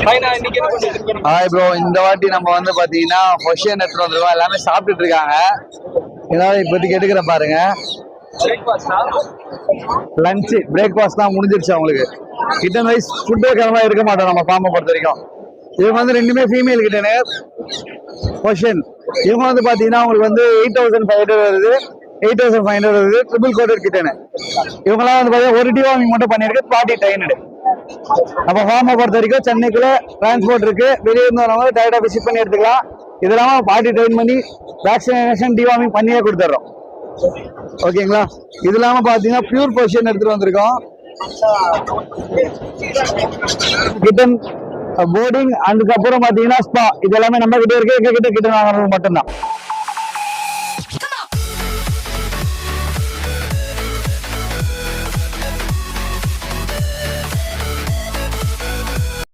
Hi bro, இந்த வாட்டி நம்ம வந்து பாத்தீங்கன்னா கொஷின் எடுத்துட்டு வந்துருக்கோம். எல்லாமே சாப்பிட்டுட்டு இருக்காங்க. ஏதாவது இப்போதைக்கு எடுக்கிற பாருங்க. லஞ்சு பிரேக்ஃபாஸ்ட் தான் முடிஞ்சிருச்சு அவங்களுக்கு. கிட்டன் வைஸ் ஃபுட்டே கிளம்பா இருக்க மாட்டோம் நம்ம ஃபார்மை பொறுத்த வரைக்கும். இவங்க வந்து ரெண்டுமே ஃபீமேல் கிட்டனு கொஷின். இவங்க வந்து பாத்தீங்கன்னா உங்களுக்கு வந்து 8500 வருது, 8500 வருது. ட்ரிபிள் கோட்டட் கிட்டனு. இவங்கெல்லாம் வந்து பாத்தீங்கன்னா ஒரு டிவார்மிங் மட்டும் பண்ணிருக்கு. 40 டைனடு. நம்ம ஃபார்மை பொறுத்த வரைக்கும் சென்னைக்குள்ள டிரான்ஸ்போர்ட் இருக்கு. வெளியே இருந்தவங்க டைரக்டா விசிட் பண்ணி எடுத்துக்கலாம். இதெல்லாம் 40 டைன் பண்ணி வேக்சினேஷன் டிவார்மிங் பண்ணியே கொடுத்துட்றோம். ஓகேங்களா? இது இல்லாம பாத்தீங்கன்னா பியூர் பொசிஷன் எடுத்துட்டு வந்திருக்கோம். கிட்டன் போர்டிங், அதுக்கப்புறம் பாத்தீங்கன்னா ஸ்பா, இது எல்லாமே நம்ம கிட்ட இருக்கு. எங்க கிட்ட கிட்டன் வாங்குறது மட்டும்தான்.